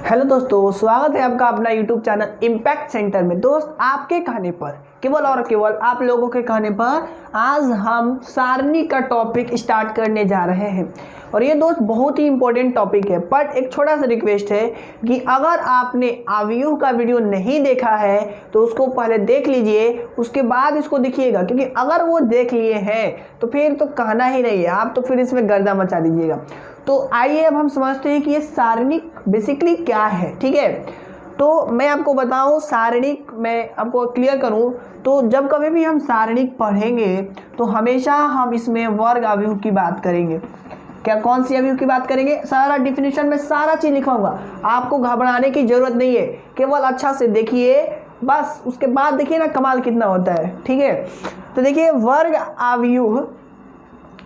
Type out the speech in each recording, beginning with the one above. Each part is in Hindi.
हेलो दोस्तों, स्वागत है आपका अपना यूट्यूब चैनल इम्पैक्ट सेंटर में। दोस्त, आपके कहने पर, केवल और केवल आप लोगों के कहने पर आज हम सारणी का टॉपिक स्टार्ट करने जा रहे हैं। और ये दोस्त बहुत ही इंपॉर्टेंट टॉपिक है। बट एक छोटा सा रिक्वेस्ट है कि अगर आपने अवयव का वीडियो नहीं देखा है तो उसको पहले देख लीजिए, उसके बाद इसको देखिएगा। क्योंकि अगर वो देख लिए हैं तो फिर तो कहना ही नहीं है, आप तो फिर इसमें गर्दा मचा दीजिएगा। तो आइए अब हम समझते हैं कि ये सारणी बेसिकली क्या है। ठीक है, तो मैं आपको बताऊं, सारणी मैं आपको क्लियर करूं तो जब कभी भी हम सारणी पढ़ेंगे तो हमेशा हम इसमें वर्ग अवयव की बात करेंगे। क्या कौन सी अवयव की बात करेंगे? सारा डिफिनेशन में सारा चीज़ लिखा होगा, आपको घबराने की जरूरत नहीं है। केवल अच्छा से देखिए बस, उसके बाद देखिए ना कमाल कितना होता है। ठीक है, तो देखिए वर्ग अवयव,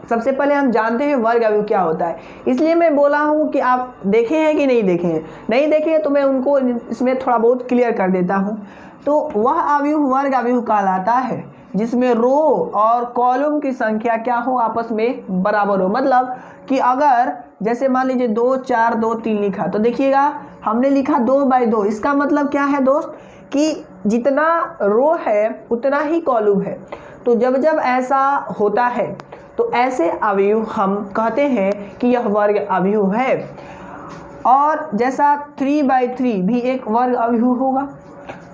सबसे पहले हम जानते हैं वर्ग अवयव क्या होता है। इसलिए मैं बोला हूँ कि आप देखे हैं कि नहीं देखे हैं। नहीं देखे हैं तो मैं उनको इसमें थोड़ा बहुत क्लियर कर देता हूँ। तो वह अवयव वर्ग अवयव कहलाता है जिसमें रो और कॉलम की संख्या क्या हो, आपस में बराबर हो। मतलब कि अगर जैसे मान लीजिए 2 4 2 3 लिखा, तो देखिएगा हमने लिखा 2/2। इसका मतलब क्या है दोस्त कि जितना रो है उतना ही कॉलम है। तो जब जब ऐसा होता है तो ऐसे अवयव हम कहते हैं कि यह वर्ग अवयव है। और जैसा 3/3 भी एक वर्ग अवयव होगा,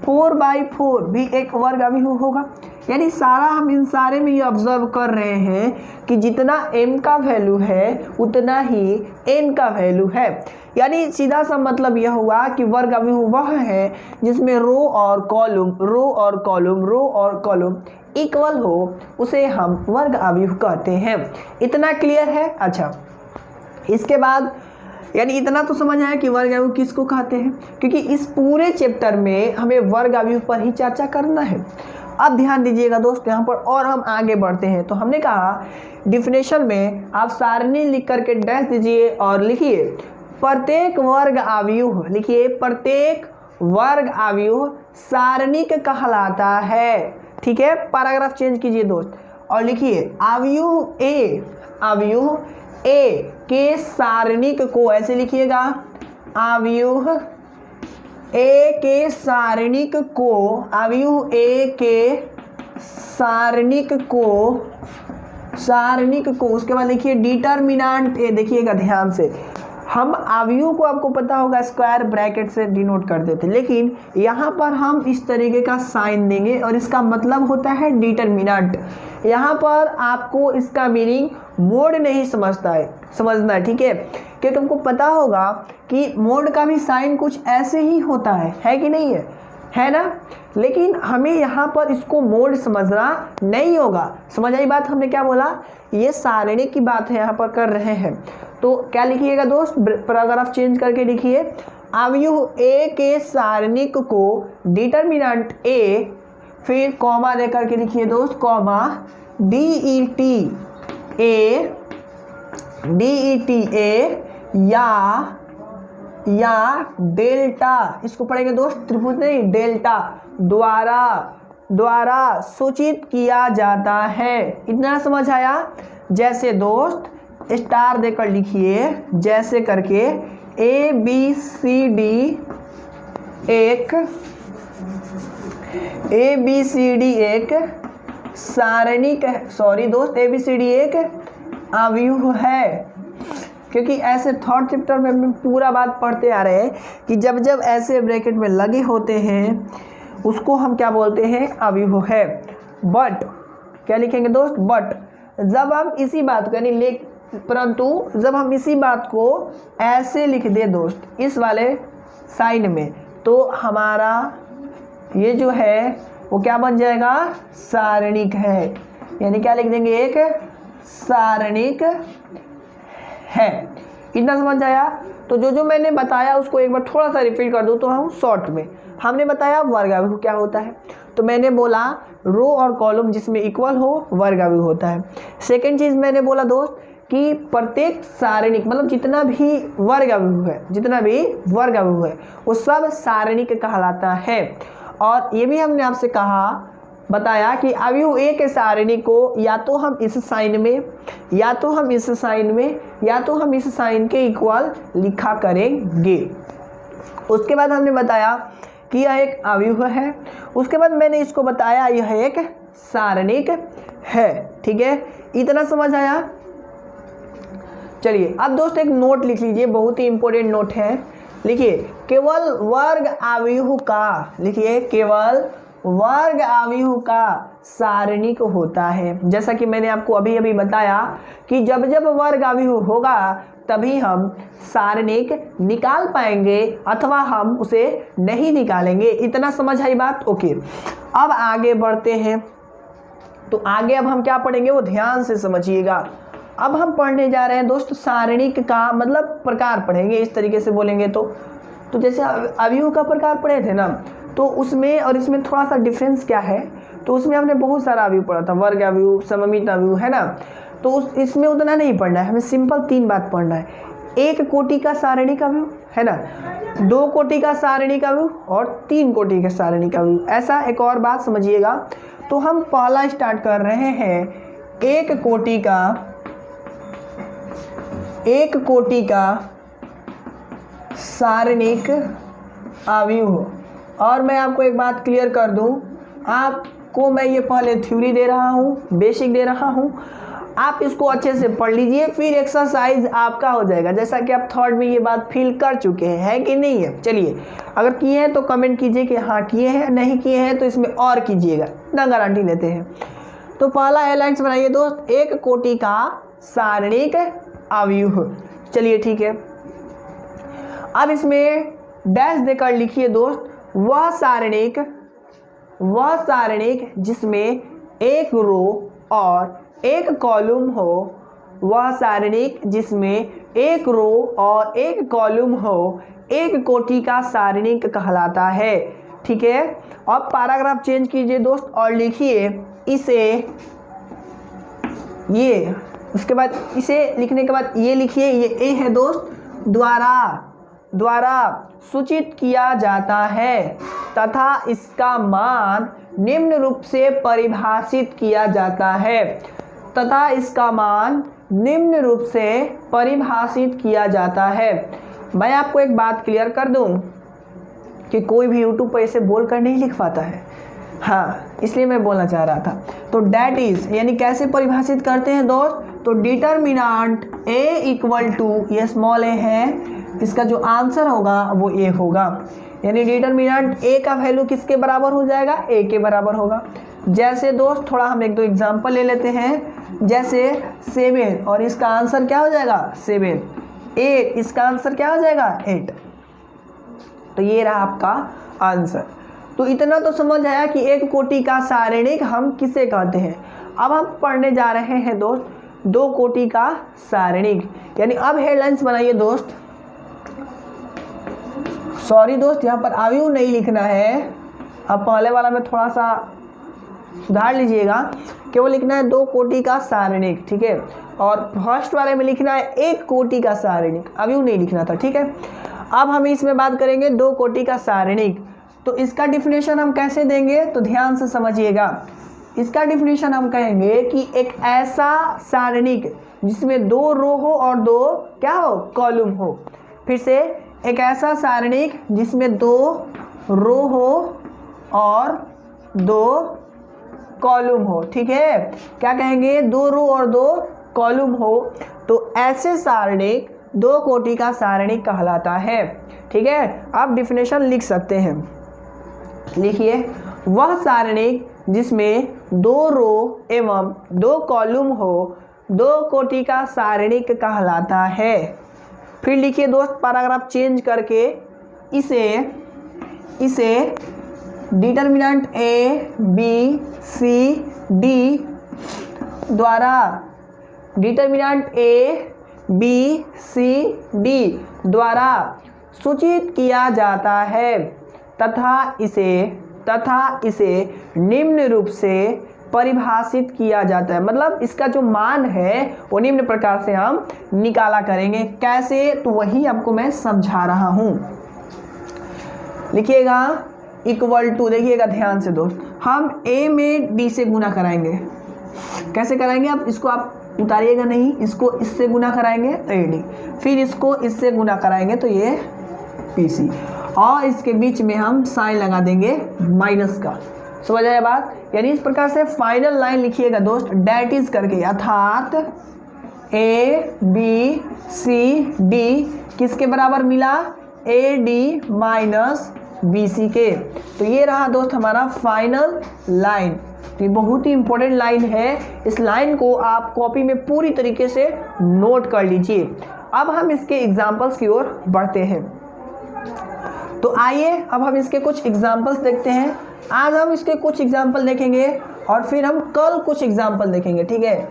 4/4 भी एक वर्ग अवयव होगा। यानी सारा हम इन सारे में ये ऑब्जर्व कर रहे हैं कि जितना m का वैल्यू है उतना ही n का वैल्यू है। यानी सीधा सा मतलब यह हुआ कि वर्ग अवयव वह है जिसमें रो और कॉलम इक्वल हो, उसे हम वर्ग अवयव कहते हैं। इतना क्लियर है? अच्छा, इसके बाद यानी इतना तो समझ आया कि वर्ग अवयव किसको कहते हैं, क्योंकि इस पूरे चैप्टर में हमें वर्ग अवयव पर ही चर्चा करना है। अब ध्यान दीजिएगा दोस्त, यहाँ पर और हम आगे बढ़ते हैं। तो हमने कहा डिफिनेशन में आप सारणी लिख करके डैश दीजिए और लिखिए प्रत्येक वर्ग अवयव, लिखिए प्रत्येक वर्ग अवयव सारणिक कहलाता है। ठीक है, पैराग्राफ चेंज कीजिए दोस्त और लिखिए अवयव ए के सारणिक को, ऐसे लिखिएगा अवयव ए के सारणिक को, अवयव ए के सारणिक को उसके बाद लिखिए डिटरमिनेंट ए। देखिएगा ध्यान से, हम अवयव को आपको पता होगा स्क्वायर ब्रैकेट से डिनोट कर देते, लेकिन यहाँ पर हम इस तरीके का साइन देंगे और इसका मतलब होता है डिटरमिनेंट। यहाँ पर आपको इसका मीनिंग मोड नहीं समझना है। ठीक है, क्योंकि तुमको पता होगा कि मोड का भी साइन कुछ ऐसे ही होता है कि नहीं है ना। लेकिन हमें यहाँ पर इसको मोड समझना नहीं होगा। समझ आई बात? हमने क्या बोला, ये सारणी की बात है यहाँ पर कर रहे हैं। तो क्या लिखिएगा दोस्त, पैराग्राफ चेंज करके लिखिए अवयव ए के सारणिक को डिटरमिनेंट ए, फिर कॉमा दे करके लिखिए दोस्त, कॉमा DET ए या डेल्टा, इसको पढ़ेंगे दोस्त, त्रिभुज नहीं डेल्टा द्वारा सूचित किया जाता है। इतना समझ आया? जैसे दोस्त स्टार देकर लिखिए, जैसे करके ABCD एक सारणिक, सॉरी दोस्त ABCD एक अवयव है। क्योंकि ऐसे थर्ड चैप्टर में हम पूरा बात पढ़ते आ रहे हैं कि जब जब ऐसे ब्रैकेट में लगे होते हैं उसको हम क्या बोलते हैं, अवयव है। बट क्या लिखेंगे दोस्त, बट जब हम इसी बात को यानी परंतु जब हम इसी बात को ऐसे लिख दे दोस्त इस वाले साइन में, तो हमारा ये जो है वो क्या बन जाएगा, सारणिक है। यानी क्या लिख देंगे, एक सारणिक है। इतना समझ आया? तो जो मैंने बताया उसको एक बार थोड़ा सा रिपीट कर दूं तो हम शॉर्ट में। हमने बताया वर्ग अवयव क्या होता है, तो मैंने बोला रो और कॉलम जिसमें इक्वल हो वर्ग अवयव होता है। सेकंड चीज़ मैंने बोला दोस्त कि प्रत्येक सारणिक मतलब जितना भी वर्ग अवयव है वो सब सारणिक कहलाता है। और ये भी हमने आपसे बताया कि अवयव ए के सारणी को या तो हम इस साइन में या तो हम इस साइन में या तो हम इस साइन के इक्वल लिखा करेंगे। उसके बाद हमने बताया कि यह एक अवयव है। उसके बाद मैंने इसको बताया यह एक सारणिक है। ठीक है, इतना समझ आया। चलिए अब दोस्त एक नोट लिख लीजिए, बहुत ही इंपॉर्टेंट नोट है। लिखिए केवल वर्ग अवयव का, लिखिए केवल वर्ग अवयव का सारणिक होता है। जैसा कि मैंने आपको अभी अभी बताया कि जब जब वर्ग अवयव होगा तभी हम सारणिक निकाल पाएंगे अथवा हम उसे नहीं निकालेंगे। इतना समझ आई बात? ओके, अब आगे बढ़ते हैं। तो आगे अब हम क्या पढ़ेंगे वो ध्यान से समझिएगा। अब हम पढ़ने जा रहे हैं दोस्त सारणिक का मतलब प्रकार पढ़ेंगे। इस तरीके से बोलेंगे तो जैसे अवयव का प्रकार पढ़े थे ना, तो उसमें और इसमें थोड़ा सा डिफरेंस क्या है। तो उसमें हमने बहुत सारा अवयव पढ़ा था, वर्ग अवयव, सममित अवयव, है ना। तो इसमें उतना नहीं पढ़ना है, हमें सिंपल 3 बात पढ़ना है। एक कोटि का सारणिक अवयव, है ना, 2 कोटि का सारणिक अवयव और 3 कोटि का सारणिक अवयव। ऐसा एक और बात समझिएगा। तो हम पहला स्टार्ट कर रहे हैं एक कोटि का सारणिक अवयव। और मैं आपको एक बात क्लियर कर दूं, आपको मैं ये पहले थ्योरी दे रहा हूँ, बेसिक दे रहा हूँ, आप इसको अच्छे से पढ़ लीजिए, फिर एक्सरसाइज आपका हो जाएगा। जैसा कि आप थर्ड में ये बात फील कर चुके हैं, है कि नहीं है। चलिए अगर किए हैं तो कमेंट कीजिए कि हाँ किए हैं, नहीं किए हैं तो इसमें और कीजिएगा, इतना गारंटी लेते हैं। तो पहला हेडलाइंस बनाइए दोस्त, एक कोटि का सारणिक अवयव। चलिए ठीक है, अब इसमें डैश देकर लिखिए दोस्त, वह सारणिक जिसमें एक रो और एक कॉलम हो, वह सारणिक जिसमें एक रो और एक कॉलम हो एक कोटि का सारणिक कहलाता है। ठीक है, अब पैराग्राफ चेंज कीजिए दोस्त और लिखिए इसे, ये उसके बाद इसे लिखने के बाद ये लिखिए, ये ए है दोस्त, द्वारा सूचित किया जाता है तथा इसका मान निम्न रूप से परिभाषित किया जाता है। तथा इसका मान निम्न रूप से परिभाषित किया जाता है। मैं आपको एक बात क्लियर कर दूं कि कोई भी यूट्यूब पर ऐसे बोल कर नहीं लिख पाता है, हाँ, इसलिए मैं बोलना चाह रहा था। तो डैट इज यानी कैसे परिभाषित करते हैं दोस्त, तो डिटरमिनेंट ए इक्वल टू, ये स्मॉल ए है, इसका जो आंसर होगा वो ए होगा। यानी डिटरमिनेंट ए का वैल्यू किसके बराबर हो जाएगा, ए के बराबर होगा। जैसे दोस्त थोड़ा हम 1-2 एग्जाम्पल ले लेते हैं। जैसे 7 और इसका आंसर क्या हो जाएगा 7, 8 इसका आंसर क्या हो जाएगा 8। तो ये रहा आपका आंसर। तो इतना तो समझ आया कि एक कोटि का सारणिक हम किसे कहते हैं। अब हम पढ़ने जा रहे हैं दोस्त 2 कोटि का सारणिक। यानी अब हेडलाइंस बनाइए दोस्त, सॉरी दोस्त यहाँ पर अवयव नहीं लिखना है, अब पहले वाला में थोड़ा सा सुधार लीजिएगा, केवल लिखना है 2 कोटि का सारणिक। ठीक है, और फर्स्ट वाले में लिखना है 1 कोटि का सारणिक, अवयव नहीं लिखना था। ठीक है, अब हम इसमें बात करेंगे 2 कोटि का सारणिक। तो इसका डिफिनेशन हम कैसे देंगे, तो ध्यान से समझिएगा। इसका डिफिनेशन हम कहेंगे कि एक ऐसा सारणिक जिसमें 2 रो हो और 2 क्या हो, कॉलम हो। फिर से, एक ऐसा सारणिक जिसमें 2 रो हो और 2 कॉलम हो। ठीक है, क्या कहेंगे, 2 रो और 2 कॉलम हो, तो ऐसे सारणिक 2 कोटि का सारणिक कहलाता है। ठीक है, आप डिफिनेशन लिख सकते हैं। लिखिए, वह सारणिक जिसमें 2 रो एवं 2 कॉलम हो 2 कोटि का सारणिक कहलाता है। फिर लिखिए दोस्त पैराग्राफ चेंज करके, इसे determinant A B C D द्वारा सूचित किया जाता है तथा इसे निम्न रूप से परिभाषित किया जाता है। मतलब इसका जो मान है वो निम्न प्रकार से हम निकाला करेंगे। कैसे, तो वही आपको मैं समझा रहा हूं। लिखिएगा इक्वल टू, देखिएगा ध्यान से दोस्त, हम a में d से गुना कराएंगे। कैसे कराएंगे, अब इसको आप उतारिएगा नहीं, इसको इससे गुना कराएंगे तो AD, फिर इसको इससे गुना कराएंगे तो ये PC, और इसके बीच में हम साइन लगा देंगे माइनस का। समझ आया बात? यानी इस प्रकार से फाइनल लाइन लिखिएगा दोस्त, डेट इज करके, अर्थात ए बी सी डी किसके बराबर मिला? A D minus B C के। तो ये रहा दोस्त हमारा फाइनल लाइन। तो ये बहुत ही इंपॉर्टेंट लाइन है, इस लाइन को आप कॉपी में पूरी तरीके से नोट कर लीजिए। अब हम इसके एग्जाम्पल्स की ओर बढ़ते हैं। तो आइए अब हम इसके कुछ एग्जाम्पल्स देखते हैं। आज हम इसके कुछ एग्जाम्पल देखेंगे और फिर हम कल कुछ एग्जाम्पल देखेंगे, ठीक है?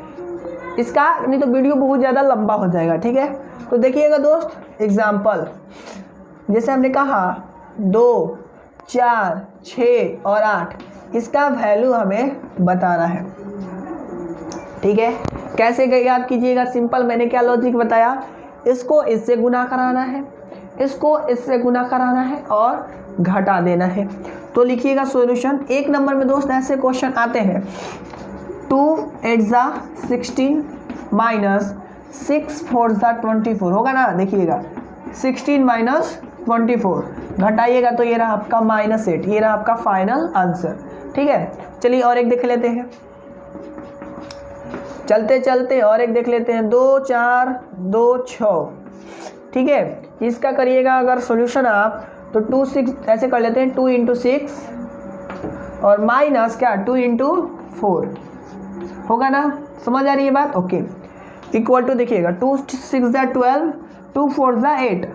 इसका नहीं तो वीडियो बहुत ज़्यादा लंबा हो जाएगा, ठीक है? तो देखिएगा दोस्त एग्जाम्पल, जैसे हमने कहा 2, 4, 6 और 8, इसका वैल्यू हमें बताना है, ठीक है? कैसे याद कीजिएगा? सिंपल, मैंने क्या लॉजिक बताया, इसको इससे गुना कराना है, इसको इससे गुना कराना है और घटा देना है। तो लिखिएगा सॉल्यूशन। 1 नंबर में दोस्त ऐसे क्वेश्चन आते हैं, 2 8 16 माइनस 6 4 24 होगा ना? देखिएगा 16 माइनस 24 घटाइएगा तो ये रहा आपका -8, ये रहा आपका फाइनल आंसर, ठीक है? चलिए और एक देख लेते हैं, चलते चलते और एक देख लेते हैं। 2 4 2 6, ठीक है? इसका करिएगा अगर सॉल्यूशन आप तो 2 6 ऐसे कर लेते हैं, 2 × 6 और माइनस क्या 2 × 4 होगा ना? समझ आ रही है बात? ओके। इक्वल टू देखिएगा 2 6 12, 2 4 8,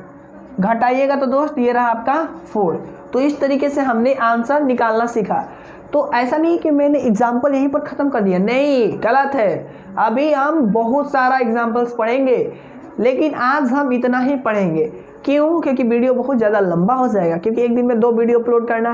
घटाइएगा तो दोस्त ये रहा आपका 4। तो इस तरीके से हमने आंसर निकालना सीखा। तो ऐसा नहीं कि मैंने एग्जाम्पल यहीं पर ख़त्म कर दिया, नहीं, गलत है। अभी हम बहुत सारा एग्जाम्पल्स पढ़ेंगे, लेकिन आज हम इतना ही पढ़ेंगे। क्यों? क्योंकि वीडियो बहुत ज़्यादा लंबा हो जाएगा, क्योंकि एक दिन में 2 वीडियो अपलोड करना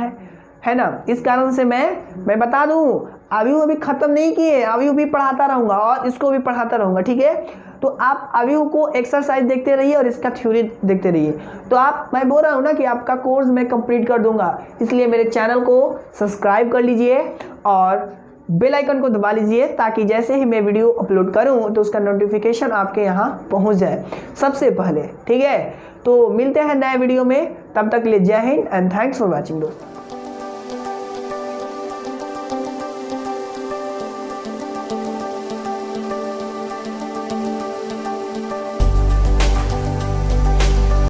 है ना? इस कारण से मैं बता दूं, अभी ख़त्म नहीं किए, अभी पढ़ाता रहूँगा और इसको भी पढ़ाता रहूँगा, ठीक है? तो आप अभी को एक्सरसाइज देखते रहिए और इसका थ्योरी देखते रहिए। तो मैं बोल रहा हूँ ना कि आपका कोर्स मैं कंप्लीट कर दूंगा, इसलिए मेरे चैनल को सब्सक्राइब कर लीजिए और बेल आइकन को दबा लीजिए, ताकि जैसे ही मैं वीडियो अपलोड करूँ तो उसका नोटिफिकेशन आपके यहाँ पहुँच जाए सबसे पहले, ठीक है? तो मिलते हैं नए वीडियो में, तब तक के लिए जय Hind and thanks for watching दोस्तों।